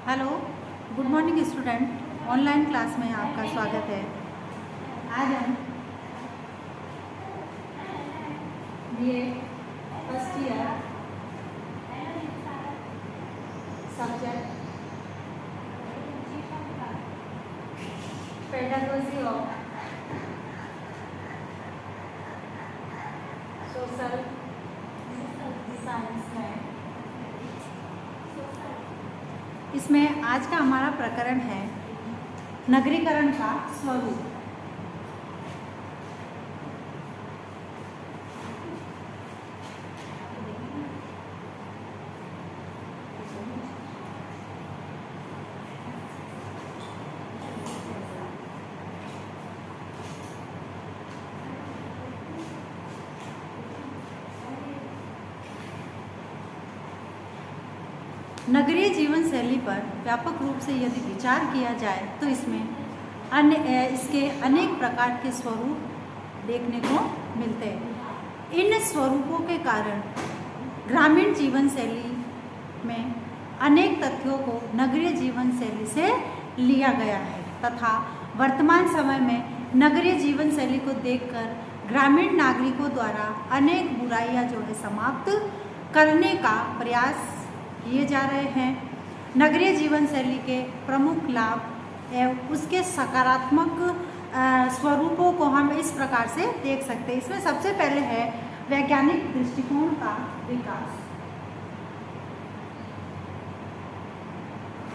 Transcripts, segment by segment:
Hello, good morning student. Online class में आपका स्वागत है। आज हम ये first year subject pedagogy of social science में इसमें आज का हमारा प्रकरण है नगरीकरण का स्वरूप। नगरीय जीवन शैली पर व्यापक रूप से यदि विचार किया जाए तो इसके अनेक प्रकार के स्वरूप देखने को मिलते हैं। इन स्वरूपों के कारण ग्रामीण जीवन शैली में अनेक तथ्यों को नगरीय जीवन शैली से लिया गया है तथा वर्तमान समय में नगरीय जीवन शैली को देखकर ग्रामीण नागरिकों द्वारा अनेक बुराइयां जो है समाप्त करने का प्रयास किए जा रहे हैं। नगरीय जीवन शैली के प्रमुख लाभ एवं उसके सकारात्मक स्वरूपों को हम इस प्रकार से देख सकते हैं। इसमें सबसे पहले है वैज्ञानिक दृष्टिकोण का विकास।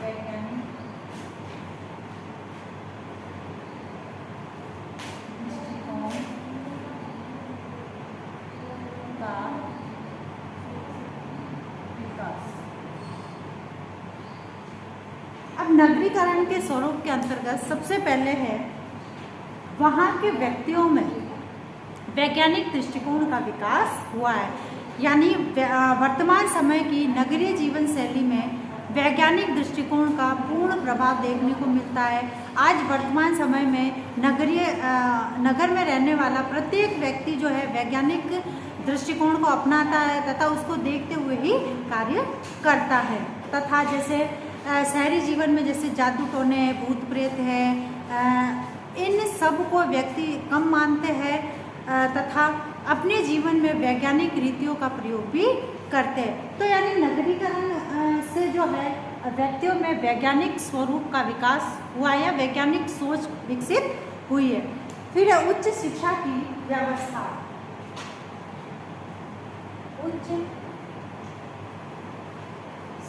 वैज्ञानिक दृष्टिकोण का विकास। अब नगरीकरण के स्वरूप के अंतर्गत सबसे पहले है वहाँ के व्यक्तियों में वैज्ञानिक दृष्टिकोण का विकास हुआ है। यानी वर्तमान समय की नगरीय जीवन शैली में वैज्ञानिक दृष्टिकोण का पूर्ण प्रभाव देखने को मिलता है। आज वर्तमान समय में नगर में रहने वाला प्रत्येक व्यक्ति जो है वैज्ञानिक दृष्टिकोण को अपनाता है तथा उसको देखते हुए ही कार्य करता है। तथा जैसे शहरी जीवन में जैसे जादू टोने भूत प्रेत है, इन सब को व्यक्ति कम मानते हैं तथा अपने जीवन में वैज्ञानिक रीतियों का प्रयोग भी करते हैं। तो यानी नगरीकरण से जो है व्यक्तियों में वैज्ञानिक स्वरूप का विकास हुआ या वैज्ञानिक सोच विकसित हुई है। फिर उच्च शिक्षा की व्यवस्था। उच्च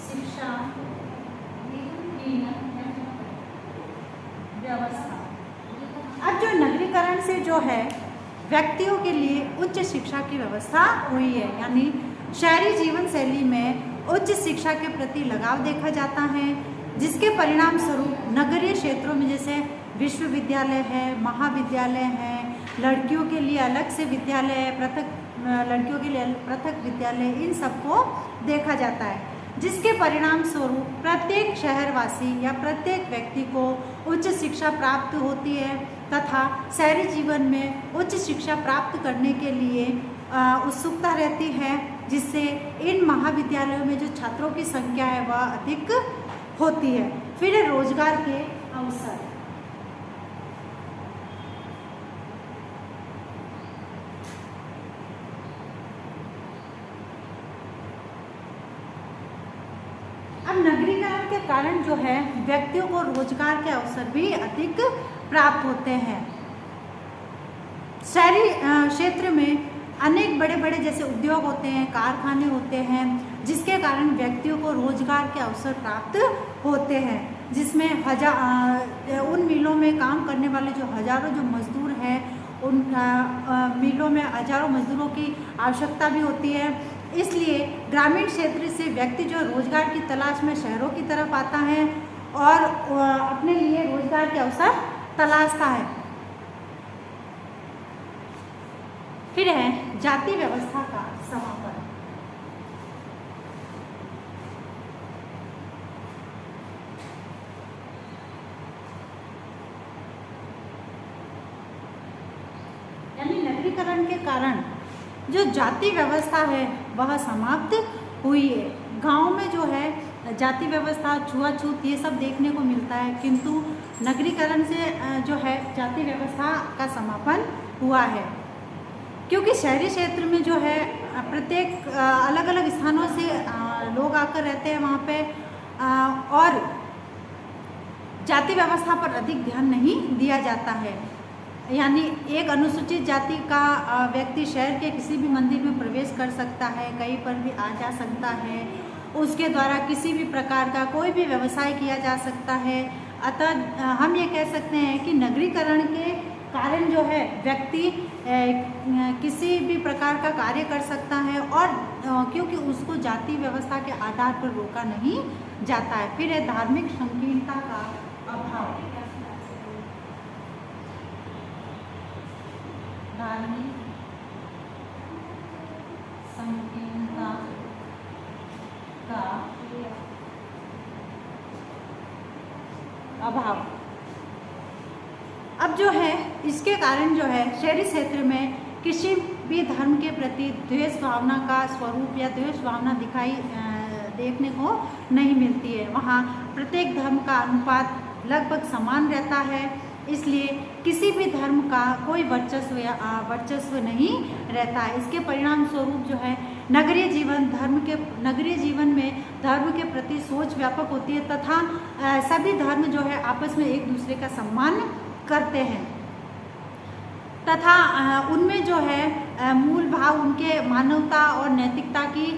शिक्षा व्यवस्था। अब जो नगरीकरण से जो है व्यक्तियों के लिए उच्च शिक्षा की व्यवस्था हुई है, यानी शहरी जीवन शैली में उच्च शिक्षा के प्रति लगाव देखा जाता है, जिसके परिणाम स्वरूप नगरीय क्षेत्रों में जैसे विश्वविद्यालय है, महाविद्यालय है, लड़कियों के लिए अलग से विद्यालय है, लड़कियों के लिए पृथक विद्यालय, इन सबको देखा जाता है, जिसके परिणाम स्वरूप प्रत्येक शहरवासी या प्रत्येक व्यक्ति को उच्च शिक्षा प्राप्त होती है तथा शहरी जीवन में उच्च शिक्षा प्राप्त करने के लिए उत्सुकता रहती है, जिससे इन महाविद्यालयों में जो छात्रों की संख्या है वह अधिक होती है। फिर रोजगार के अवसर। अब नगरीकरण के कारण जो है व्यक्तियों को रोजगार के अवसर भी अधिक प्राप्त होते हैं। शहरी क्षेत्र में अनेक बड़े बड़े जैसे उद्योग होते हैं, कारखाने होते हैं, जिसके कारण व्यक्तियों को रोजगार के अवसर प्राप्त होते हैं, जिसमें उन मिलों में काम करने वाले जो हजारों जो मजदूर हैं, उन मिलों में हजारों मजदूरों की आवश्यकता भी होती है। इसलिए ग्रामीण क्षेत्र से व्यक्ति जो रोजगार की तलाश में शहरों की तरफ आता है और अपने लिए रोजगार के अवसर तलाशता है। फिर है जाति व्यवस्था का समापन। यानी नगरीकरण के कारण जो जाति व्यवस्था है वह समाप्त हुई है। गांव में जो है जाति व्यवस्था, छुआछूत, ये सब देखने को मिलता है। किंतु नगरीकरण से जो है जाति व्यवस्था का समापन हुआ है, क्योंकि शहरी क्षेत्र में जो है प्रत्येक अलग अलग स्थानों से लोग आकर रहते हैं वहाँ पे, और जाति व्यवस्था पर अधिक ध्यान नहीं दिया जाता है। यानी एक अनुसूचित जाति का व्यक्ति शहर के किसी भी मंदिर में प्रवेश कर सकता है, कहीं पर भी आ जा सकता है, उसके द्वारा किसी भी प्रकार का कोई भी व्यवसाय किया जा सकता है। अतः हम ये कह सकते हैं कि नगरीकरण के कारण जो है व्यक्ति किसी भी प्रकार का कार्य कर सकता है, और क्योंकि उसको जाति व्यवस्था के आधार पर रोका नहीं जाता है। फिर है धार्मिक संकीर्णता का अभाव। धार्मिक संकीर्णता का अभाव। अब जो है इसके कारण जो है शहरी क्षेत्र में किसी भी धर्म के प्रति द्वेष भावना का स्वरूप या द्वेष भावना दिखाई देखने को नहीं मिलती है। वहाँ प्रत्येक धर्म का अनुपात लगभग समान रहता है, इसलिए किसी भी धर्म का कोई वर्चस्व नहीं रहता है। इसके परिणाम स्वरूप जो है नगरीय जीवन में धर्म के प्रति सोच व्यापक होती है, तथा सभी धर्म जो है आपस में एक दूसरे का सम्मान करते हैं, तथा उनमें जो है मूल भाव उनके मानवता और नैतिकता की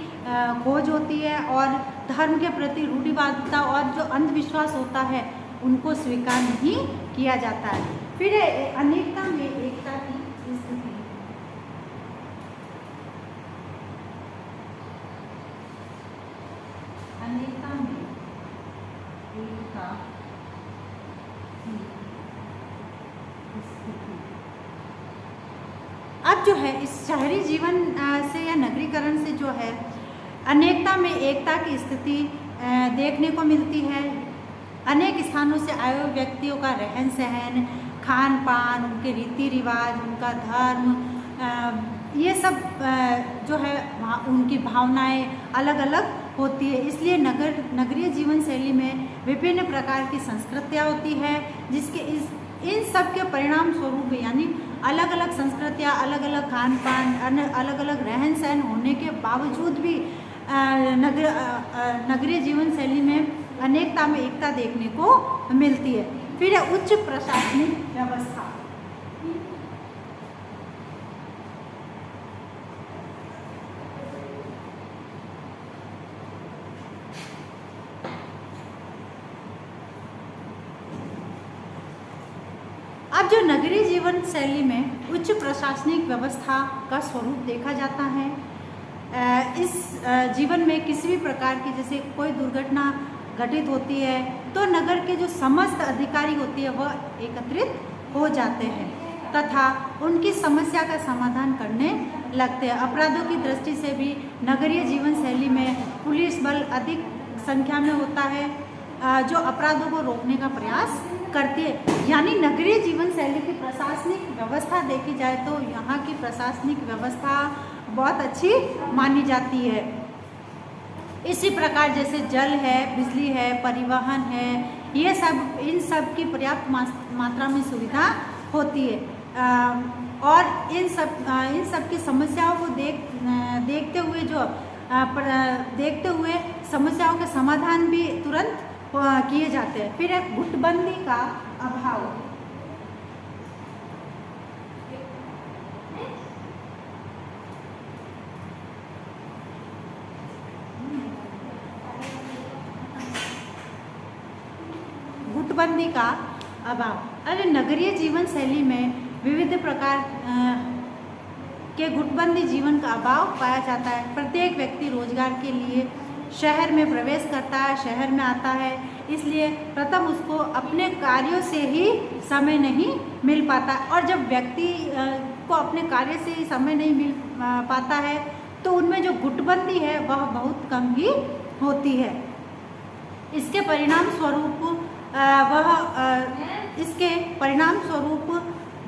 खोज होती है, और धर्म के प्रति रूढ़िवादिता और जो अंधविश्वास होता है उनको स्वीकार नहीं किया जाता है। फिर अनेकता में एकता की स्थिति। अनेकता में एकता की स्थिति। अब जो है इस शहरी जीवन से या नगरीकरण से जो है अनेकता में एकता की स्थिति देखने को मिलती है। अनेक स्थानों से आए हुए व्यक्तियों का रहन सहन, खान पान, उनके रीति रिवाज, उनका धर्म, ये सब जो है उनकी भावनाएं अलग अलग होती है। इसलिए नगरीय जीवन शैली में विभिन्न प्रकार की संस्कृतियाँ होती है, जिसके इन सब के परिणाम स्वरूप यानी अलग अलग संस्कृतियाँ, अलग अलग खान पान, अलग अलग रहन सहन होने के बावजूद भी नगरीय जीवन शैली में अनेकता में एकता देखने को मिलती है। फिर है उच्च प्रशासनिक व्यवस्था। अब जो नगरीय जीवन शैली में उच्च प्रशासनिक व्यवस्था का स्वरूप देखा जाता है, इस जीवन में किसी भी प्रकार की जैसे कोई दुर्घटना घटित होती है तो नगर के जो समस्त अधिकारी होती है वह एकत्रित हो जाते हैं तथा उनकी समस्या का समाधान करने लगते हैं। अपराधों की दृष्टि से भी नगरीय जीवन शैली में पुलिस बल अधिक संख्या में होता है जो अपराधों को रोकने का प्रयास करती है। यानी नगरीय जीवन शैली की प्रशासनिक व्यवस्था देखी जाए तो यहाँ की प्रशासनिक व्यवस्था बहुत अच्छी मानी जाती है। इसी प्रकार जैसे जल है, बिजली है, परिवहन है, ये सब इन सब की पर्याप्त मात्रा में सुविधा होती है और इन सब की समस्याओं को देखते हुए समस्याओं के समाधान भी तुरंत किए जाते हैं। फिर एक गुटबंदी का अभाव। गुटबंदी का अभाव। अरे नगरीय जीवन शैली में विविध प्रकार के गुटबंदी जीवन का अभाव पाया जाता है। प्रत्येक व्यक्ति रोजगार के लिए शहर में प्रवेश करता है, शहर में आता है, इसलिए प्रथम उसको अपने कार्यों से ही समय नहीं मिल पाता और जब व्यक्ति को अपने कार्य से ही समय नहीं मिल पाता है तो उनमें जो गुटबंदी है वह बहुत कम ही होती है। इसके परिणाम स्वरूप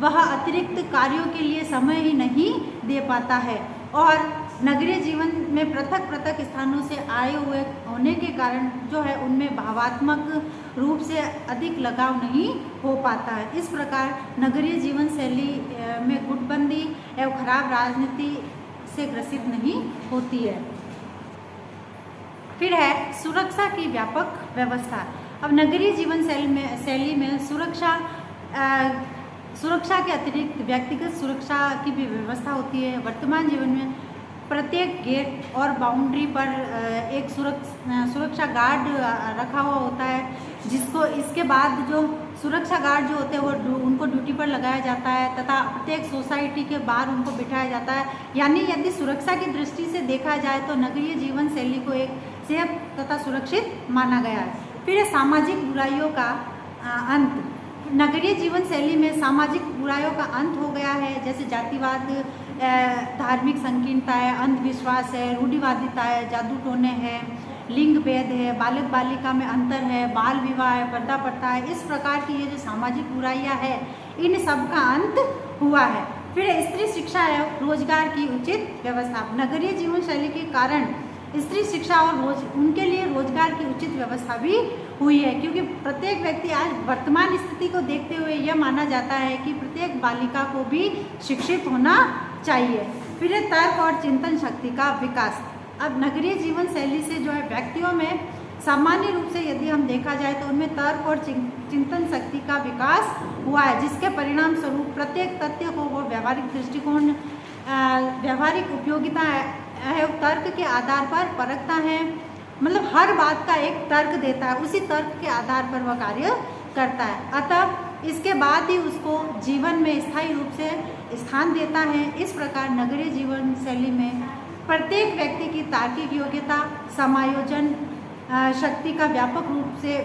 वह अतिरिक्त कार्यों के लिए समय ही नहीं दे पाता है और नगरीय जीवन में पृथक पृथक स्थानों से आए हुए होने के कारण जो है उनमें भावात्मक रूप से अधिक लगाव नहीं हो पाता है। इस प्रकार नगरीय जीवन शैली में गुटबंदी एवं खराब राजनीति से ग्रसित नहीं होती है। फिर है सुरक्षा की व्यापक व्यवस्था। अब नगरीय जीवन शैली में सुरक्षा के अतिरिक्त व्यक्तिगत सुरक्षा की भी व्यवस्था होती है। वर्तमान जीवन में प्रत्येक गेट और बाउंड्री पर एक सुरक्षा गार्ड रखा हुआ होता है, जिसको इसके बाद जो सुरक्षा गार्ड जो होते हैं वो उनको ड्यूटी पर लगाया जाता है तथा प्रत्येक सोसाइटी के बाहर उनको बिठाया जाता है। यानी यदि सुरक्षा की दृष्टि से देखा जाए तो नगरीय जीवन शैली को एक सेफ तथा सुरक्षित माना गया है। फिर सामाजिक बुराइयों का अंत। नगरीय जीवन शैली में सामाजिक बुराइयों का अंत हो गया है, जैसे जातिवाद, धार्मिक संकीर्णता है, अंधविश्वास है, रूढ़िवादिता है, जादू टोने हैं, लिंग भेद है, बालक बालिका में अंतर है, बाल विवाह है, पर्दा प्रथा है। इस प्रकार की ये जो सामाजिक बुराइयां है इन सब का अंत हुआ है। फिर स्त्री शिक्षा एवं रोजगार की उचित व्यवस्था। नगरीय जीवन शैली के कारण स्त्री शिक्षा और उनके लिए रोजगार की उचित व्यवस्था भी हुई है, क्योंकि प्रत्येक व्यक्ति आज वर्तमान स्थिति को देखते हुए यह माना जाता है कि प्रत्येक बालिका को भी शिक्षित होना चाहिए। फिर तर्क और चिंतन शक्ति का विकास। अब नगरीय जीवन शैली से जो है व्यक्तियों में सामान्य रूप से यदि हम देखा जाए तो उनमें तर्क और चिंतन शक्ति का विकास हुआ है, जिसके परिणाम स्वरूप प्रत्येक तथ्य को वो व्यावहारिक दृष्टिकोण, व्यावहारिक उपयोगिता है, तर्क के आधार पर परखता है। मतलब हर बात का एक तर्क देता है, उसी तर्क के आधार पर वह कार्य करता है। अतः इसके बाद ही उसको जीवन में स्थायी रूप से स्थान देता है। इस प्रकार नगरीय जीवन शैली में प्रत्येक व्यक्ति की तार्किक योग्यता, समायोजन शक्ति का व्यापक रूप से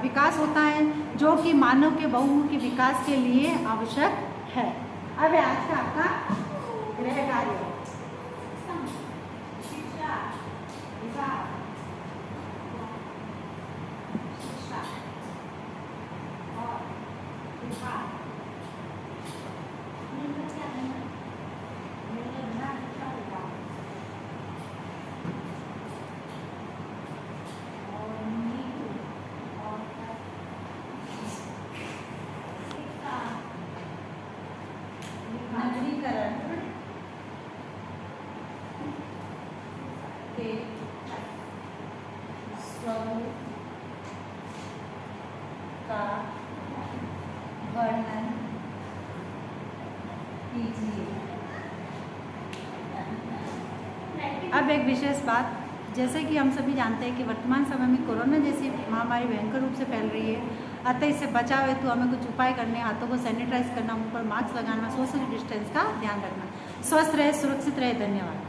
विकास होता है, जो कि मानव के बहुमुखी विकास के लिए आवश्यक है। अब आज का आपका गृह कार्य के स्वरूप का वर्णन कीजिए। अब एक विशेष बात, जैसे कि हम सभी जानते हैं कि वर्तमान समय में कोरोना जैसी महामारी भयंकर रूप से फैल रही है, अतः इससे बचाव हेतु हमें कुछ उपाय करने, हाथों को सैनिटाइज करना, मुंह पर मास्क लगाना, सोशल डिस्टेंस का ध्यान रखना। स्वस्थ रहे, सुरक्षित रहे। धन्यवाद।